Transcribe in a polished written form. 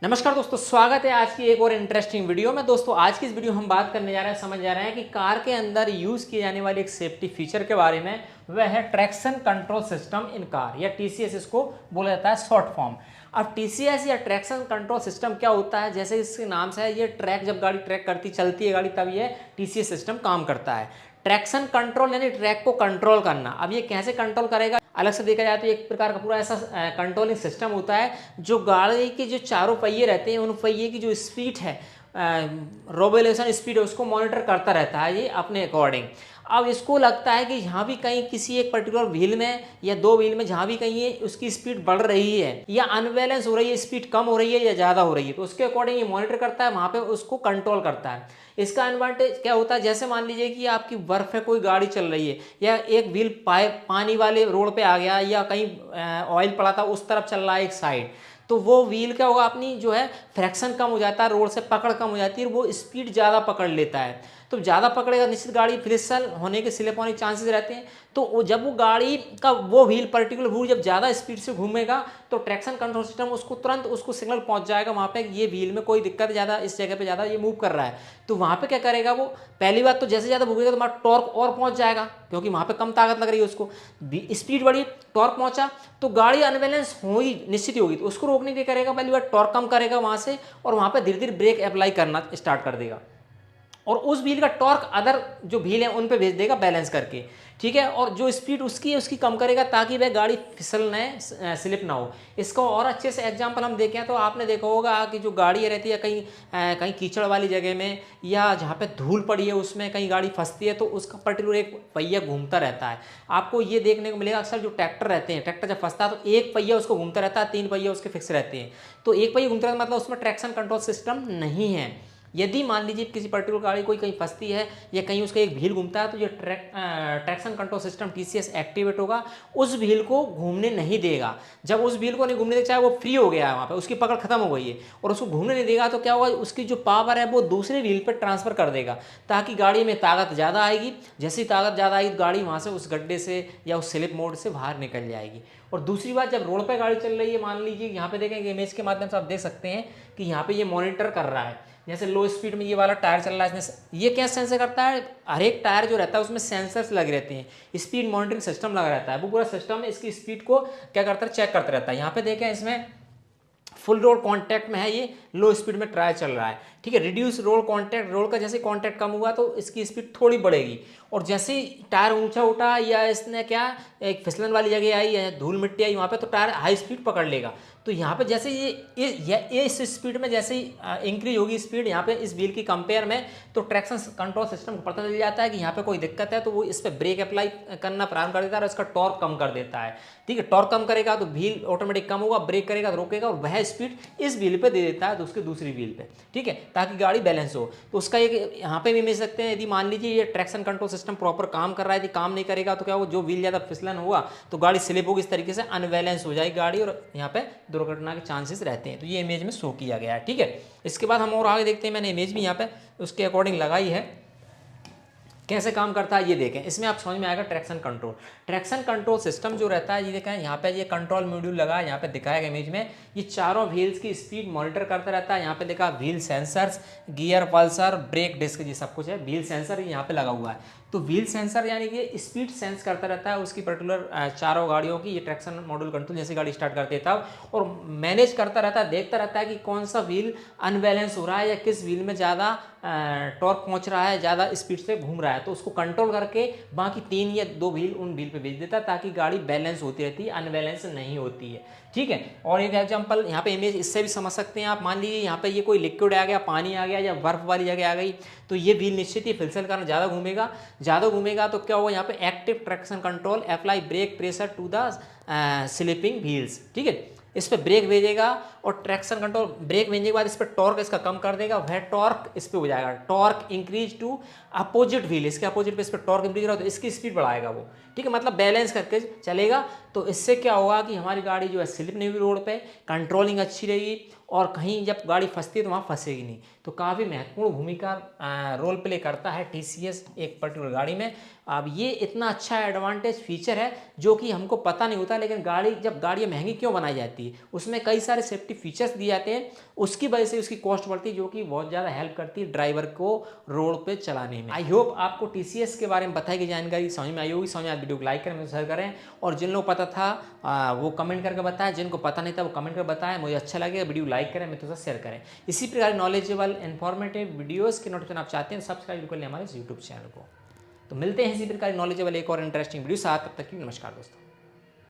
नमस्कार दोस्तों, स्वागत है आज की एक और इंटरेस्टिंग वीडियो में। दोस्तों आज की इस वीडियो हम बात करने जा रहे हैं, समझ जा रहे हैं कि कार के अंदर यूज़ किए जाने वाले एक सेफ्टी फीचर के बारे में। वह है traction control system in car, या TCS इसको बोला जाता है शॉर्ट फॉर्म। अब TCS या ट्रैक्शन कंट्रोल सिस्टम क्या होता है, जैसे इसके नाम से है, ये ट्रैक जब गाड़ी ट्रैक करती चलती है गाड़ी तब ये TCS सिस्टम काम करता है। ट्रैक्शन कंट्रोल यानी ट्रैक को कंट्रोल करना। अब ये कैसे कंट्रोल करेगा, अलग से देखा जाए तो एक प्रकार का पूरा ऐसा कंट्रोलिंग सिस्टम होता है जो गाड़ी के जो चारों पहिए रहते हैं उन पहिए की जो स्पीड है, रोबोलेशन स्पीड है, उसको मॉनिटर करता रहता है ये अपने अकॉर्डिंग। अब इसको लगता है कि जहाँ भी कहीं किसी एक पर्टिकुलर व्हील में या दो व्हील में जहाँ भी कहीं ये उसकी स्पीड बढ़ रही है या अनबैलेंस हो रही है, स्पीड कम हो रही है या ज़्यादा हो रही है, तो उसके अकॉर्डिंग ये मॉनिटर करता है, वहाँ पे उसको कंट्रोल करता है। इसका एडवांटेज क्या होता है, जैसे मान लीजिए कि आपकी बर्फ है, कोई गाड़ी चल रही है या एक व्हील पानी वाले रोड पे आ गया या कहीं ऑयल पड़ा था उस तरफ चल रहा है एक साइड, तो वो व्हील क्या होगा, अपनी जो है फ्रैक्शन कम हो जाता है, रोड से पकड़ कम हो जाती है, वो स्पीड ज़्यादा पकड़ लेता है। तो ज़्यादा पकड़ेगा निश्चित गाड़ी फिसल होने के स्लिप होने के चांसेस रहते हैं। तो जब वो गाड़ी का वो व्हील पर्टिकुलर व्हील जब ज़्यादा स्पीड से घूमेगा तो ट्रैक्शन कंट्रोल सिस्टम उसको तुरंत उसको सिग्नल पहुंच जाएगा वहाँ पे ये व्हील में कोई दिक्कत ज़्यादा, इस जगह पे ज़्यादा ये मूव कर रहा है। तो वहाँ पे क्या करेगा वो, पहली बात तो जैसे ज़्यादा भूगेगा तो हमारा टॉर्क और पहुँच जाएगा, क्योंकि वहाँ पे कम ताकत लग रही है उसको, स्पीड बढ़ी, टॉर्क पहुँचा, तो गाड़ी अनबैलेंस हो ही निश्चित होगी। तो उसको रोकने के लिए करेगा, पहली बार टॉर्क कम करेगा वहाँ से और वहाँ पे धीरे धीरे ब्रेक अप्लाई करना स्टार्ट कर देगा और उस व्हील का टॉर्क अदर जो व्हील है उन पे भेज देगा बैलेंस करके, ठीक है। और जो स्पीड उसकी है उसकी कम करेगा ताकि वह गाड़ी फिसलने स्लिप ना हो। इसका और अच्छे से एग्जांपल हम देखें तो आपने देखा होगा कि जो गाड़ी रहती है कहीं कहीं कीचड़ वाली जगह में या जहाँ पे धूल पड़ी है उसमें कहीं गाड़ी फंसती है तो उसका पर्टिकुलर एक पहिया घूमता रहता है। आपको ये देखने को मिलेगा अक्सर जो ट्रैक्टर रहते हैं, ट्रैक्टर जब फंसता है तो एक पहिया उसको घूमता रहता है, तीन पहिया उसके फिक्स रहते हैं। तो एक पहिया घूमता रहता है मतलब उसमें ट्रैक्शन कंट्रोल सिस्टम नहीं है। यदि मान लीजिए किसी पर्टिकुलर गाड़ी कोई कहीं फंसती है या कहीं उसका एक व्हील घूमता है तो ये traction control system TCS activate होगा, उस व्हील को घूमने नहीं देगा। जब उस व्हील को नहीं घूमने देगा, चाहे वो फ्री हो गया है वहाँ पे, उसकी पकड़ खत्म हो गई है और उसको घूमने नहीं देगा, तो क्या होगा, उसकी जो पावर है वो दूसरे व्हील पर ट्रांसफर कर देगा ताकि गाड़ी में ताकत ज़्यादा आएगी। जैसी ताकत ज़्यादा आएगी गाड़ी वहाँ से उस गड्ढे से या उस स्लिप मोड से बाहर निकल जाएगी। और दूसरी बात, जब रोड पर गाड़ी चल रही है, मान लीजिए यहाँ पे देखेंगे इमेज के माध्यम से आप देख सकते हैं कि यहाँ पे ये मॉनिटर कर रहा है, जैसे लो स्पीड में ये वाला टायर चल रहा है, इसमें ये क्या सेंसर करता है, हर एक टायर जो रहता है उसमें सेंसर्स लगे रहते हैं, स्पीड मॉनिटरिंग सिस्टम लगा रहता है। वो पूरा सिस्टम इसकी स्पीड को क्या करता है, चेक करता रहता है। यहाँ पे देखें इसमें फुल रोड कांटेक्ट में है, ये लो स्पीड में ट्रायल चल रहा है, ठीक है। रिड्यूस रोड कांटेक्ट, रोड का जैसे कांटेक्ट कम हुआ तो इसकी स्पीड थोड़ी बढ़ेगी, और जैसे टायर ऊंचा उठा या इसने क्या एक फिसलन वाली जगह आई है, धूल मिट्टी आई वहाँ पे, तो टायर हाई स्पीड पकड़ लेगा। तो यहाँ पे जैसे ये इस स्पीड में जैसे ही इंक्रीज होगी स्पीड यहाँ पे इस व्हील की कंपेयर में, तो ट्रैक्शन कंट्रोल सिस्टम को पता चल जाता है कि यहाँ पे कोई दिक्कत है, तो वो इस पर ब्रेक अप्लाई करना प्रारंभ कर देता है और इसका टॉर्क कम कर देता है, ठीक है। टॉर्क कम करेगा तो व्हील ऑटोमेटिक कम होगा, ब्रेक करेगा तो रोकेगा और वह स्पीड इस व्हील पे दे देता है तो उसके दूसरी व्हील पे, ठीक है, ताकि गाड़ी बैलेंस हो। तो उसका एक यहाँ पे भी मिल सकते हैं, यदि मान लीजिए ये ट्रैक्शन कंट्रोल सिस्टम प्रॉपर काम कर रहा है, यदि काम नहीं करेगा तो क्या हो, जो व्हील ज़्यादा फिसलन हुआ तो गाड़ी स्लिप होगी, इस तरीके से अनबैलेंस हो जाएगी गाड़ी और यहाँ पे दुर्घटना के चांसेस रहते हैं। तो ये इमेज में शो किया गया है, ठीक है। इसके बाद हम और आगे देखते हैं, मैंने इमेज भी यहाँ पे उसके अकॉर्डिंग लगाई है, कैसे काम करता है ये देखें। इसमें आप समझ में आएगा ट्रैक्शन कंट्रोल सिस्टम जो रहता है, ये देखें यहाँ पे ये कंट्रोल मॉड्यूल लगा है, यहाँ पे दिखाएगा इमेज में, ये चारों व्हील्स की स्पीड मॉनिटर करता रहता है। यहाँ पे देखा wheel sensors, gear pulsar, brake disc, ये सब कुछ है। व्हील सेंसर यहाँ पे लगा हुआ है, तो व्हील सेंसर यानी कि स्पीड सेंस करता रहता है उसकी पर्टिकुलर चारों गाड़ियों की, ये ट्रैक्शन मॉड्यूल कंट्रोल जैसे गाड़ी स्टार्ट करते तब, और मैनेज करता रहता है, देखता रहता है कि कौन सा व्हील अनबैलेंस हो रहा है या किस व्हील में ज़्यादा टॉर्क पहुंच रहा है, ज़्यादा स्पीड से घूम रहा है, तो उसको कंट्रोल करके बाकी तीन या दो व्हील उन व्हील पे भेज देता है ताकि गाड़ी बैलेंस होती रहती है, अनबैलेंस नहीं होती है, ठीक है। और एक एग्जांपल यहाँ पे इमेज इससे भी समझ सकते हैं आप, मान लीजिए यहाँ पे ये कोई लिक्विड आ गया, पानी आ गया या बर्फ वाली जगह आ गई, तो ये व्हील निश्चित ही फिसल करना ज़्यादा घूमेगा तो क्या होगा, यहाँ पे active traction control apply brake pressure to the slipping wheels, ठीक है। इस पर ब्रेक भेजेगा और ट्रैक्शन कंट्रोल ब्रेक भेजने के बाद इस पर टॉर्क इसका कम कर देगा, वह टॉर्क इस पर हो जाएगा, torque increase to opposite wheel, इसके अपोजिट पे इस पर टॉर्क इंक्रीज रहा तो इसकी स्पीड बढ़ाएगा वो, ठीक है, मतलब बैलेंस करके चलेगा। तो इससे क्या होगा कि हमारी गाड़ी जो है स्लिप नहीं हुई रोड पे, कंट्रोलिंग अच्छी रहेगी और कहीं जब गाड़ी फंसती है तो वहाँ फंसेगी नहीं। तो काफ़ी महत्वपूर्ण भूमिका रोल प्ले करता है टीसीएस एक पर्टिकुलर गाड़ी में। अब ये इतना अच्छा एडवांटेज फीचर है जो कि हमको पता नहीं होता, लेकिन जब गाड़ियाँ महंगी क्यों बनाई जाती है, उसमें कई सारे सेफ्टी फीचर्स दिए जाते हैं, उसकी वजह से उसकी कॉस्ट बढ़ती है, जो कि बहुत ज़्यादा हेल्प करती है ड्राइवर को रोड पे चलाने में। आई होप आपको टीसीएस के बारे में बताई गई जानकारी समझ में आई होगी। समझ में आए वीडियो को लाइक करें, शेयर करें, और जिन लोगों को पता था वो कमेंट करके बताएं, जिनको पता नहीं था वो कमेंट करके बताएं। मुझे अच्छा लगेगा, वीडियो लाइक करें, मित्रों से शेयर करें। इसी प्रकार नॉलेजेबल इन्फॉर्मेटिव वीडियोस के नोटिफिकेशन आप चाहते हैं सब्सक्राइब कर लें हमारे यूट्यूब चैनल को। तो मिलते हैं इसी प्रकार नॉलेजेबल एक और इंटरेस्टिंग वीडियो साथ, तब तक की नमस्कार दोस्तों।